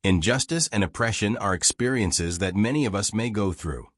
Injustice and oppression are experiences that many of us may go through,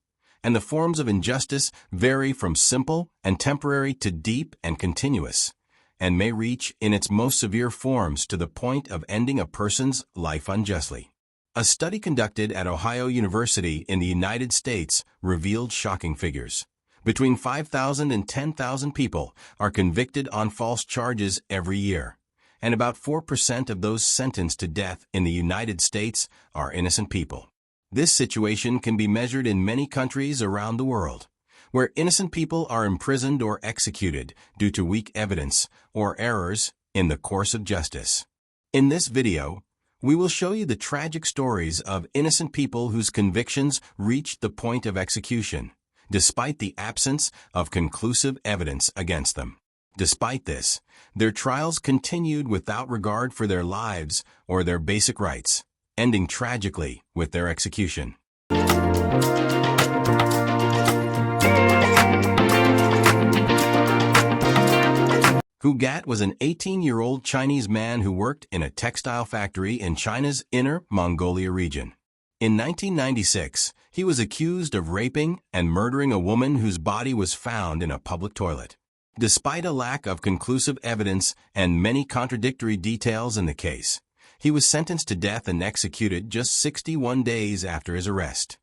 and the forms of injustice vary from simple and temporary to deep and continuous, and may reach in its most severe forms to the point of ending a person's life unjustly. A study conducted at Ohio University in the United States revealed shocking figures. Between 5,000 and 10,000 people are convicted on false charges every year, and about 4% of those sentenced to death in the United States are innocent people. This situation can be measured in many countries around the world, where innocent people are imprisoned or executed due to weak evidence or errors in the course of justice. In this video, we will show you the tragic stories of innocent people whose convictions reached the point of execution, despite the absence of conclusive evidence against them. Despite this, their trials continued without regard for their lives or their basic rights, ending tragically with their execution. Hu Gat was an 18-year-old Chinese man who worked in a textile factory in China's Inner Mongolia region. In 1996, he was accused of raping and murdering a woman whose body was found in a public toilet. Despite a lack of conclusive evidence and many contradictory details in the case, he was sentenced to death and executed just 61 days after his arrest.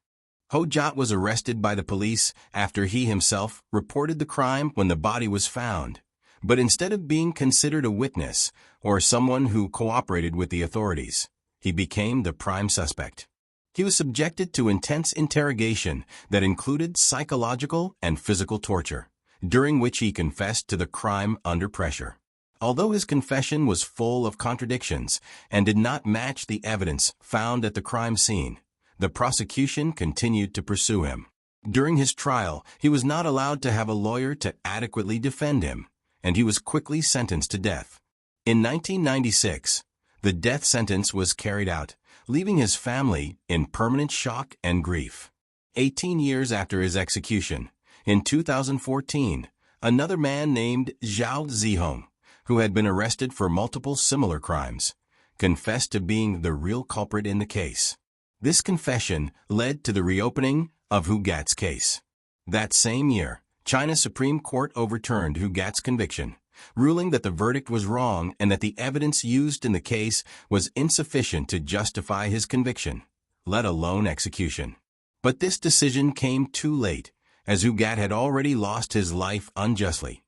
Hu Gat was arrested by the police after he himself reported the crime when the body was found, but instead of being considered a witness or someone who cooperated with the authorities, he became the prime suspect. He was subjected to intense interrogation that included psychological and physical torture, during which he confessed to the crime under pressure. Although his confession was full of contradictions and did not match the evidence found at the crime scene, the prosecution continued to pursue him. During his trial, he was not allowed to have a lawyer to adequately defend him, and he was quickly sentenced to death. In 1996, the death sentence was carried out, leaving his family in permanent shock and grief. 18 years after his execution, in 2014, another man named Zhao Zihong, who had been arrested for multiple similar crimes, confessed to being the real culprit in the case. This confession led to the reopening of Hu Gat's case. That same year, China's Supreme Court overturned Hu Gat's conviction, ruling that the verdict was wrong and that the evidence used in the case was insufficient to justify his conviction, let alone execution. But this decision came too late, as Hu Gat had already lost his life unjustly.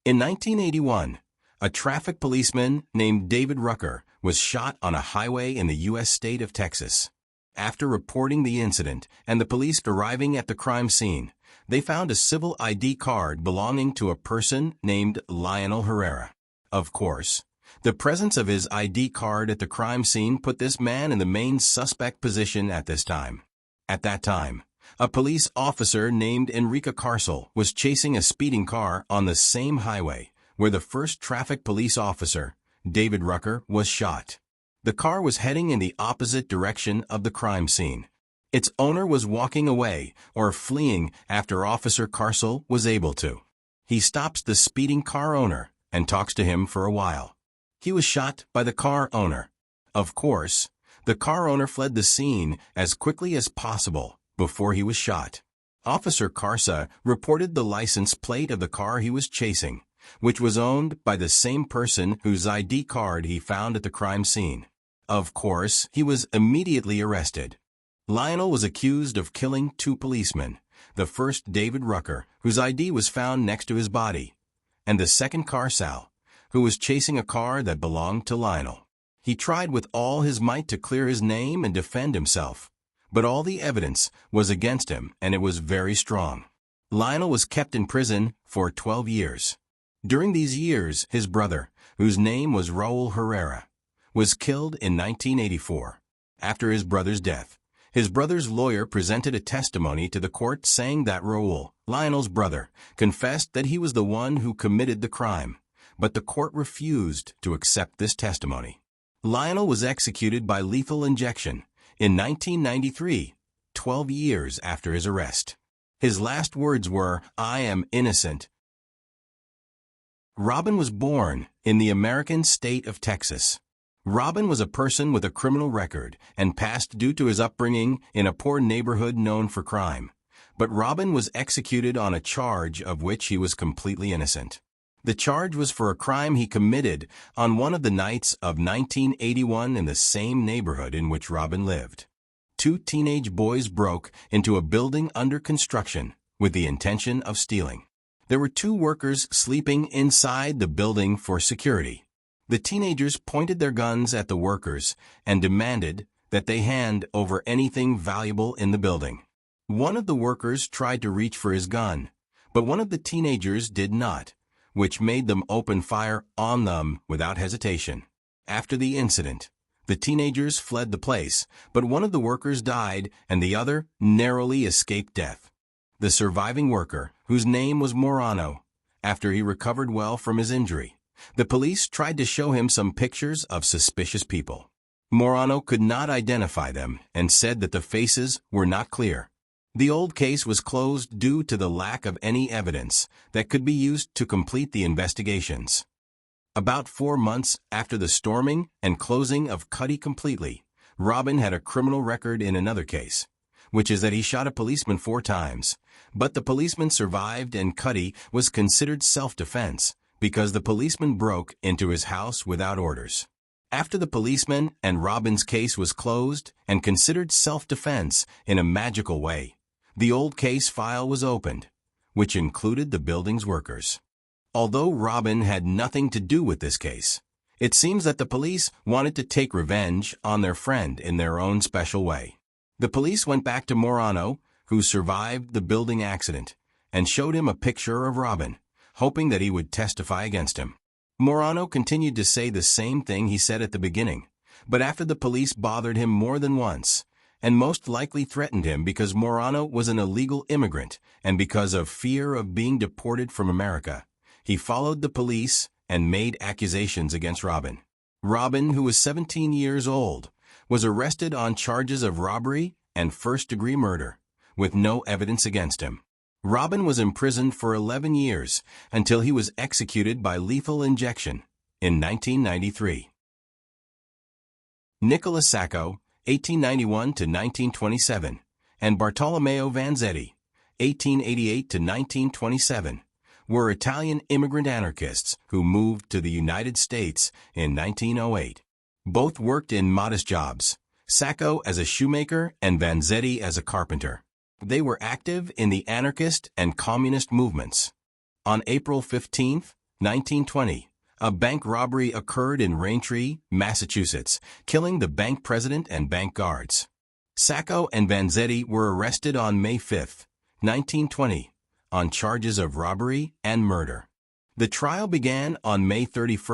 In 1981, a traffic policeman named David Rucker was shot on a highway in the U.S. state of Texas. After reporting the incident and the police arriving at the crime scene, they found a civil ID card belonging to a person named Lionel Herrera. Of course, the presence of his ID card at the crime scene put this man in the main suspect position at this time. At that time, a police officer named Enrique Carcel was chasing a speeding car on the same highway where the first traffic police officer, David Rucker, was shot. The car was heading in the opposite direction of the crime scene. Its owner was walking away or fleeing after Officer Carcel was able to. He stops the speeding car owner and talks to him for a while. He was shot by the car owner. Of course, the car owner fled the scene as quickly as possible before he was shot. Officer Carcel reported the license plate of the car he was chasing, which was owned by the same person whose ID card he found at the crime scene. Of course, he was immediately arrested. Lionel was accused of killing two policemen, the first David Rucker, whose ID was found next to his body, and the second Carcel, who was chasing a car that belonged to Lionel. He tried with all his might to clear his name and defend himself, but all the evidence was against him and it was very strong. Lionel was kept in prison for 12 years. During these years, his brother, whose name was Raul Herrera, was killed in 1984. After his brother's death, his brother's lawyer presented a testimony to the court saying that Raul, Lionel's brother, confessed that he was the one who committed the crime, but the court refused to accept this testimony. Lionel was executed by lethal injection in 1993, 12 years after his arrest. His last words were, "I am innocent." Robin was born in the American state of Texas. Robin was a person with a criminal record and passed due to his upbringing in a poor neighborhood known for crime. But Robin was executed on a charge of which he was completely innocent. The charge was for a crime he committed on one of the nights of 1981 in the same neighborhood in which Robin lived. Two teenage boys broke into a building under construction with the intention of stealing. There were two workers sleeping inside the building for security. The teenagers pointed their guns at the workers and demanded that they hand over anything valuable in the building. One of the workers tried to reach for his gun, but one of the teenagers did not, which made them open fire on them without hesitation. After the incident, the teenagers fled the place, but one of the workers died and the other narrowly escaped death. The surviving worker, whose name was Morano, after he recovered well from his injury, the police tried to show him some pictures of suspicious people. Morano could not identify them and said that the faces were not clear. The old case was closed due to the lack of any evidence that could be used to complete the investigations. About 4 months after the storming and closing of Cuddy completely, Robin had a criminal record in another case, which is that he shot a policeman 4 times, but the policeman survived and Cuddy was considered self-defense because the policeman broke into his house without orders. After the policeman and Robin's case was closed and considered self-defense in a magical way, the old case file was opened, which included the building's workers. Although Robin had nothing to do with this case, it seems that the police wanted to take revenge on their friend in their own special way. The police went back to Morano, who survived the building accident, and showed him a picture of Robin, hoping that he would testify against him. Morano continued to say the same thing he said at the beginning, but after the police bothered him more than once, and most likely threatened him because Morano was an illegal immigrant and because of fear of being deported from America, he followed the police and made accusations against Robin. Robin, who was 17 years old, was arrested on charges of robbery and first-degree murder, with no evidence against him. Robin was imprisoned for 11 years until he was executed by lethal injection in 1993. Nicholas Sacco, 1891 to 1927, and Bartolomeo Vanzetti, 1888 to 1927, were Italian immigrant anarchists who moved to the United States in 1908. Both worked in modest jobs, Sacco as a shoemaker and Vanzetti as a carpenter. They were active in the anarchist and communist movements. On April 15, 1920, a bank robbery occurred in Raintree, Massachusetts, killing the bank president and bank guards. Sacco and Vanzetti were arrested on May 5, 1920, on charges of robbery and murder. The trial began on May 31,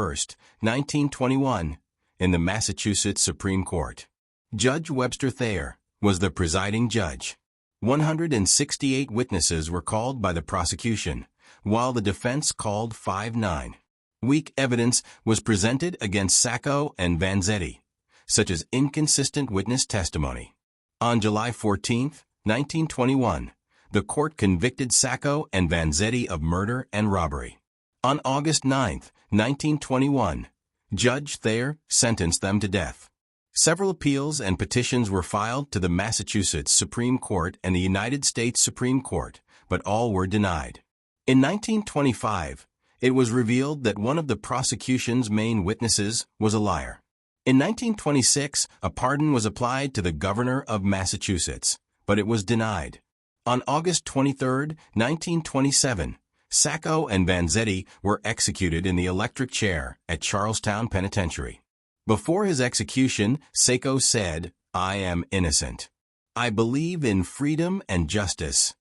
1921, in the Massachusetts Supreme Court. Judge Webster Thayer was the presiding judge. 168 witnesses were called by the prosecution, while the defense called 59. Weak evidence was presented against Sacco and Vanzetti, such as inconsistent witness testimony. On July 14, 1921, the court convicted Sacco and Vanzetti of murder and robbery. On August 9, 1921, Judge Thayer sentenced them to death. Several appeals and petitions were filed to the Massachusetts Supreme Court and the United States Supreme Court, but all were denied. In 1925, it was revealed that one of the prosecution's main witnesses was a liar. In 1926, a pardon was applied to the governor of Massachusetts, but it was denied. On August 23, 1927, Sacco and Vanzetti were executed in the electric chair at Charlestown Penitentiary. Before his execution, Sacco said, "I am innocent. I believe in freedom and justice."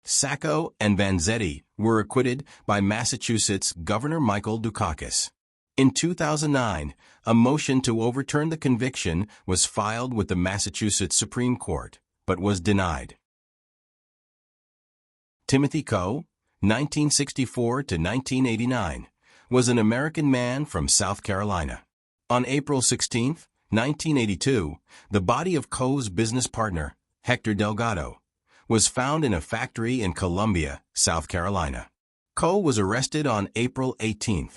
Sacco and Vanzetti were acquitted by Massachusetts Governor Michael Dukakis. In 2009, a motion to overturn the conviction was filed with the Massachusetts Supreme Court, but was denied. Timothy Coe, 1964 to 1989, was an American man from South Carolina. On April 16, 1982, the body of Coe's business partner, Hector Delgado, was found in a factory in Columbia, South Carolina. Coe was arrested on April 18,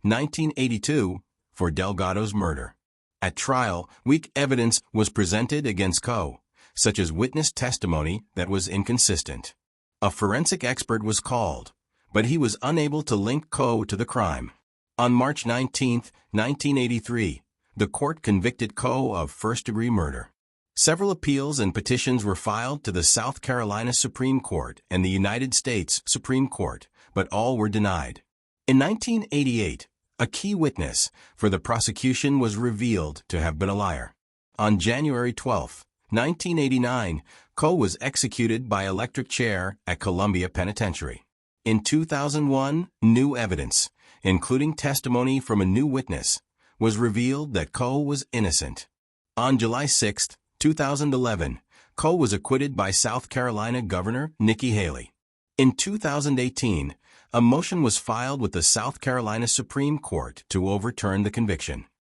1982, for Delgado's murder. At trial, weak evidence was presented against Coe, such as witness testimony that was inconsistent. A forensic expert was called, but he was unable to link Coe to the crime. On March 19, 1983, the court convicted Coe of first-degree murder. Several appeals and petitions were filed to the South Carolina Supreme Court and the United States Supreme Court, but all were denied. In 1988, a key witness for the prosecution was revealed to have been a liar. On January 12, 1989, Coe was executed by electric chair at Columbia Penitentiary. In 2001, new evidence, including testimony from a new witness, was revealed that Coe was innocent. On July 6, 2011, Coe was acquitted by South Carolina Governor Nikki Haley. In 2018, a motion was filed with the South Carolina Supreme Court to overturn the conviction.